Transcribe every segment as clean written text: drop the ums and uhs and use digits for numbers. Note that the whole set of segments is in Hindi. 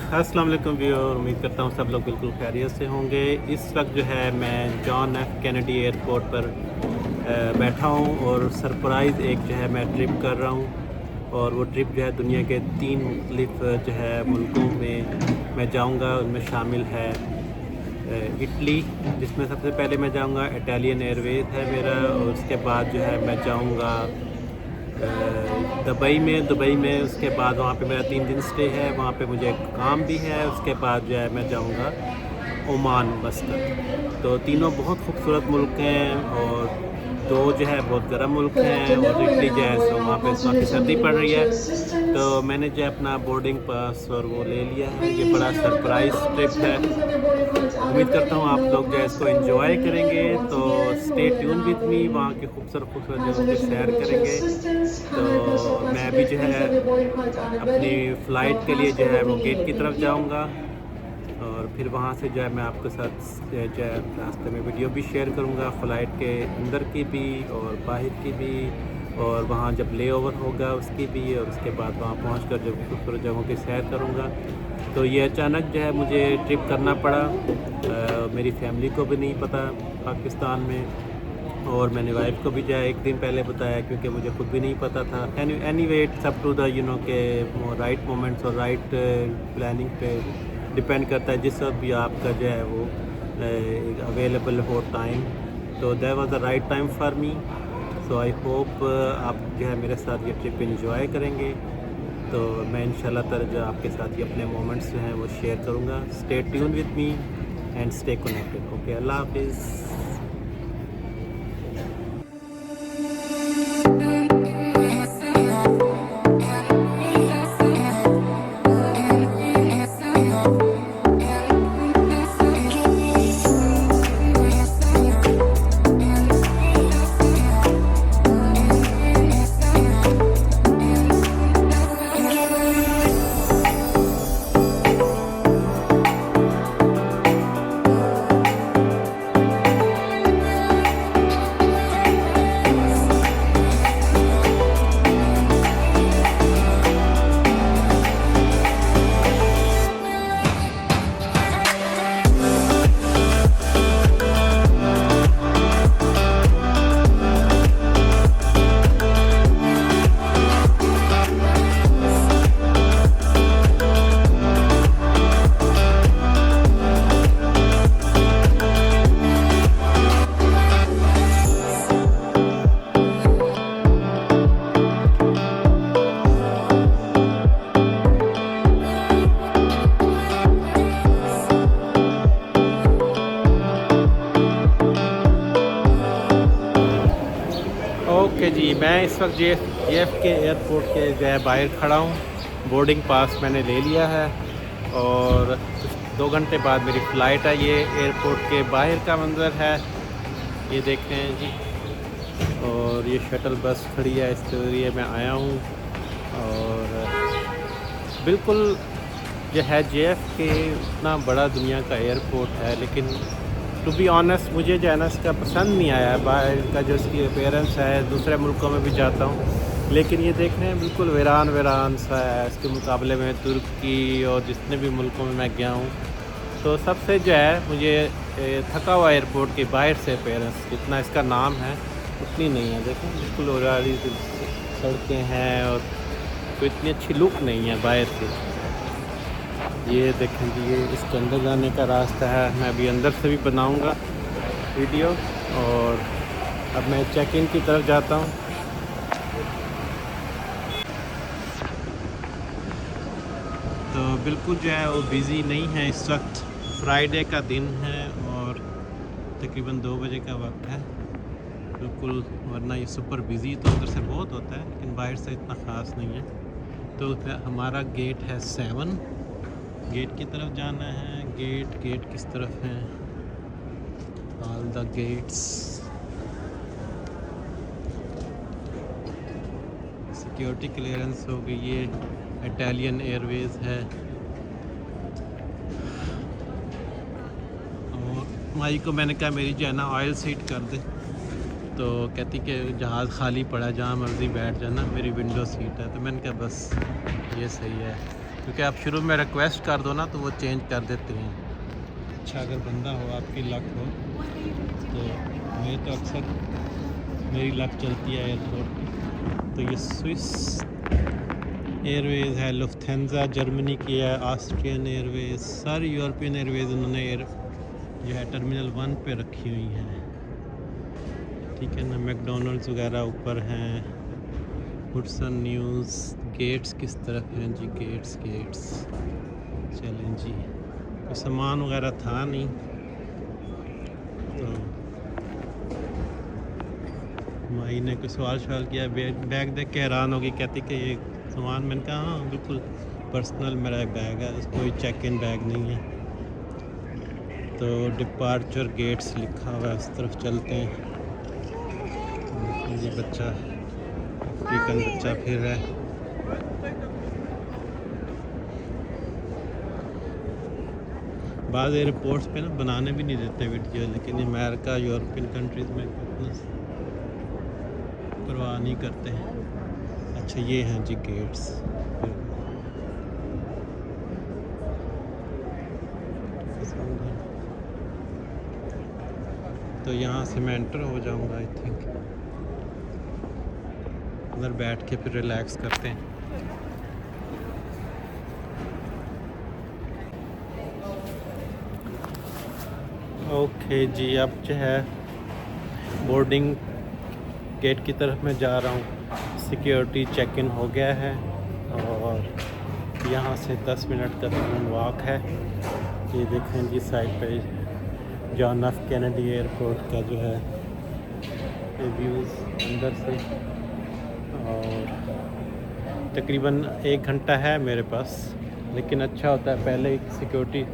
अस्सलाम वालेकुम व्यूअर, उम्मीद करता हूँ सब लोग बिल्कुल खैरियत से होंगे। इस वक्त जो है मैं जॉन एफ कैनेडी एयरपोर्ट पर बैठा हूँ और सरप्राइज़ एक जो है मैं ट्रिप कर रहा हूँ। और वो ट्रिप जो है दुनिया के 3 मुख्तलिफ जो है मुल्कों में मैं जाऊँगा। उनमें शामिल है इटली, जिसमें सबसे पहले मैं जाऊँगा इटालियन एयरवेज़ है मेरा, और उसके बाद जो है मैं जाऊँगा दुबई में उसके बाद वहाँ पे मेरा 3 दिन स्टे है, वहाँ पे मुझे काम भी है। उसके बाद जो है मैं जाऊँगा ओमान, मस्कत। तो तीनों बहुत खूबसूरत मुल्क हैं और दो जो है बहुत गर्म मुल्क हैं, और इटली जो है सो वहाँ पे काफ़ी सर्दी पड़ रही है। तो मैंने जो अपना बोर्डिंग पास और वो ले लिया है। ये बड़ा सरप्राइज़ ट्रिप है। उम्मीद करता हूँ आप लोग जो है इसको एंजॉय करेंगे। तो स्टे ट्यून विद मी, वहाँ की खूबसूरत खूबसूरत जगहों की सैर करेंगे। तो मैं अभी जो है अपनी फ़्लाइट के लिए जो है वो गेट की तरफ जाऊँगा, और फिर वहाँ से जो है मैं आपके साथ जो है रास्ते में वीडियो भी शेयर करूँगा, फ़्लाइट के अंदर की भी और बाहर की भी, और वहाँ जब ले ओवर होगा उसकी भी, और उसके बाद वहाँ पहुँचकर जब खूबसूरत जगहों की सैर करूँगा। तो ये अचानक जो है मुझे ट्रिप करना पड़ा। मेरी फैमिली को भी नहीं पता पाकिस्तान में, और मैंने वाइफ को भी जो है 1 दिन पहले बताया, क्योंकि मुझे खुद भी नहीं पता था। Anyway it's up to the के राइट मोमेंट्स और राइट प्लानिंग पे डिपेंड करता है, जिस वक्त भी आपका जो है वो अवेलेबल हो टाइम। तो that was the right time for me. So I hope आप जो है मेरे साथ ये ट्रिप एंजॉय करेंगे। तो मैं इंशाल्लाह ताला जो आपके साथ ये अपने मोमेंट्स जो हैं वो शेयर करूँगा। Stay tune with me and stay connected. Okay, अल्लाह हाफिज़। ओके जी, मैं इस वक्त JF के एयरपोर्ट के जो है बाहर खड़ा हूँ। बोर्डिंग पास मैंने ले लिया है और 2 घंटे बाद मेरी फ़्लाइट है। ये एयरपोर्ट के बाहर का मंज़र है, ये देख रहे हैं जी। और ये शटल बस खड़ी है, इसके ज़रिए मैं आया हूँ। और बिल्कुल जो है JF के इतना बड़ा दुनिया का एयरपोर्ट है, लेकिन टू बी ऑनेस्ट मुझे जो है ना इसका पसंद नहीं आया। बाहर का जो इसकी अपीयरेंस है, दूसरे मुल्कों में भी जाता हूँ, लेकिन ये देख रहे हैं बिल्कुल वीरान सा है इसके मुकाबले में तुर्की और जितने भी मुल्कों में मैं गया हूँ। तो सबसे जो है मुझे थका हुआ एयरपोर्ट के बाहर से अपीयरेंस, जितना इसका नाम है उतनी नहीं है। देखें बिल्कुल उरारी सड़कें हैं और कोई इतनी अच्छी लुक नहीं है बाहर से। ये देखें जी, ये इसके अंदर जाने का रास्ता है। मैं अभी अंदर से भी बनाऊंगा वीडियो। और अब मैं चेक इन की तरफ जाता हूँ। तो बिल्कुल जो है वो बिज़ी नहीं है इस वक्त। फ्राइडे का दिन है और तकरीबन 2 बजे का वक्त है बिल्कुल, वरना ये सुपर बिज़ी तो अंदर से बहुत होता है, लेकिन बाहर से इतना ख़ास नहीं है। तो हमारा गेट है 7, गेट की तरफ जाना है। गेट किस तरफ है? All the gates. Security clearance हो गई। ये इटालियन एयरवेज़ है। और माई को मैंने कहा मेरी जो है ना ऑयल सीट कर दे, तो कहती कि जहाज़ खाली पड़ा, जहाँ मर्ज़ी बैठ जाना, मेरी विंडो सीट है। तो मैंने कहा बस ये सही है। क्योंकि आप शुरू में रिक्वेस्ट कर दो ना तो वो चेंज कर देते हैं। अच्छा अगर बंदा हो, आपकी लक हो, तो मैं तो अक्सर मेरी लक चलती है एयरपोर्ट पे। तो ये स्विस एयरवेज़ है, लुफ्थांसा जर्मनी की है, ऑस्ट्रियन एयरवेज़, सारी यूरोपियन एयरवेज़ उन्होंने जो है टर्मिनल 1 पे रखी हुई हैं। ठीक है ना। मैकडोनल्ड्स वगैरह ऊपर हैं। Hudson news. गेट्स किस तरफ हैं जी? गेट्स चलें जी। कोई सामान वगैरह था नहीं तो माई ने कोई सवाल किया, बैग देख के हैरान होगी, कहती कि ये सामान। मैंने कहा हाँ बिल्कुल पर्सनल मेरा बैग है, कोई चेक इन बैग नहीं है। तो डिपार्चर गेट्स लिखा हुआ है, उस तरफ चलते हैं। ये बच्चा अफ्रीकन बच्चा फिर है। बाद एयरपोर्ट्स पे ना बनाने भी नहीं देते वीडियो, लेकिन अमेरिका यूरोपियन कंट्रीज़ में परवाह नहीं करते हैं। अच्छा ये हैं जी गेट्स। तो यहाँ से मैं एंटर हो जाऊँगा आई थिंक। अंदर बैठ के फिर रिलैक्स करते हैं। ओके जी, अब जो है बोर्डिंग गेट की तरफ मैं जा रहा हूँ। सिक्योरिटी चेक इन हो गया है और यहाँ से 10 मिनट का वॉक है। ये देखें जी साइड पे जॉन एफ कैनेडी एयरपोर्ट का जो है व्यूज़ अंदर से। और तकरीबन 1 घंटा है मेरे पास, लेकिन अच्छा होता है। पहले सिक्योरिटी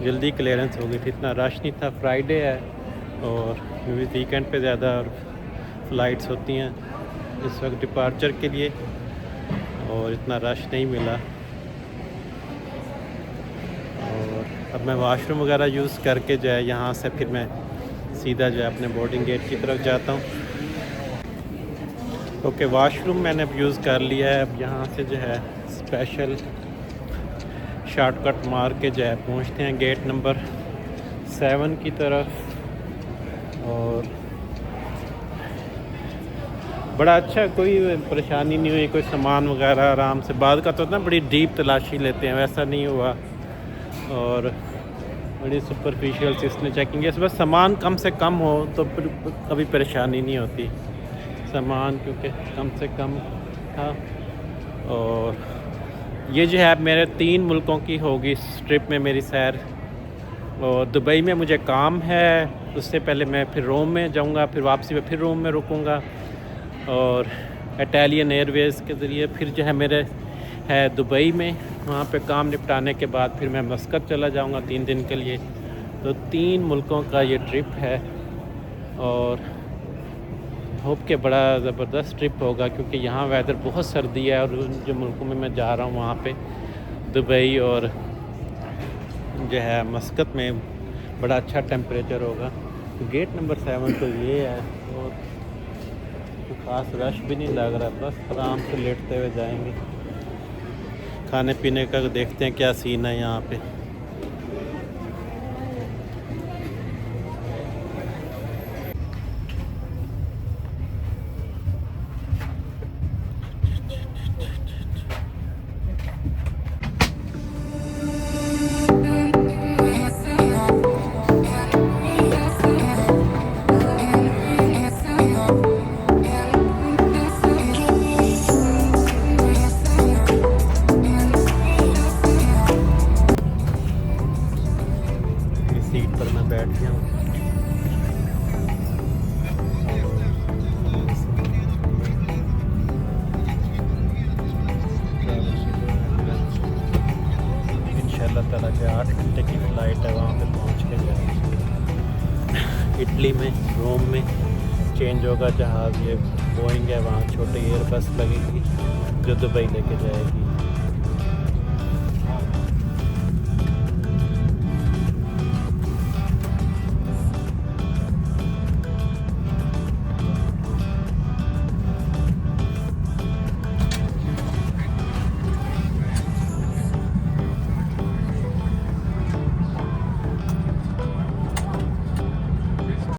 जल्दी क्लियरेंस हो गई थी, इतना रश नहीं था। फ्राइडे है और वीकेंड पे ज़्यादा फ़्लाइट्स होती हैं इस वक्त डिपार्चर के लिए, और इतना रश नहीं मिला। और अब मैं वाशरूम वगैरह यूज़ करके जो है यहाँ से फिर मैं सीधा जो है अपने बोर्डिंग गेट की तरफ जाता हूँ। ओके, वाशरूम मैंने अब यूज़ कर लिया है। अब यहाँ से जो है स्पेशल शॉर्टकट मार के जो है पहुँचते हैं गेट नंबर 7 की तरफ। और बड़ा अच्छा, कोई परेशानी नहीं हुई, कोई सामान वगैरह आराम से। बाद का तो ना बड़ी डीप तलाशी लेते हैं, वैसा नहीं हुआ। और बड़ी सुपरफिशियल इसने चेकिंग है। बस सामान कम से कम हो तो फिर कभी परेशानी नहीं होती। सामान क्योंकि कम से कम था। और ये जो है मेरे 3 मुल्कों की होगी इस ट्रिप में मेरी सैर। और दुबई में मुझे काम है, उससे पहले मैं फिर रोम में जाऊंगा, फिर वापसी में फिर रोम में रुकूंगा। और इटालियन एयरवेज़ के ज़रिए फिर जो है मेरे है दुबई में, वहाँ पे काम निपटाने के बाद फिर मैं मस्कत चला जाऊँगा 3 दिन के लिए। तो 3 मुल्कों का ये ट्रिप है और होप के बड़ा ज़बरदस्त ट्रिप होगा, क्योंकि यहाँ वेदर बहुत सर्दी है। और जो मुल्कों में मैं जा रहा हूँ वहाँ पे दुबई और जो है मस्कत में बड़ा अच्छा टेम्परेचर होगा। गेट नंबर 7 तो ये है, और ख़ास रश भी नहीं लग रहा, बस आराम से लेटते हुए जाएंगे। खाने पीने का देखते हैं क्या सीन है यहाँ पे। सीट पर मैं बैठ गया हूँ। इंशाल्लाह ताला के 8 घंटे की फ़्लाइट है, वहाँ पे पहुँच के जाएंगे। इटली में रोम में चेंज होगा जहाज़। ये बोइंग है, वहाँ छोटी एयरबस लगेगी जो दुबई लेके जाएगी।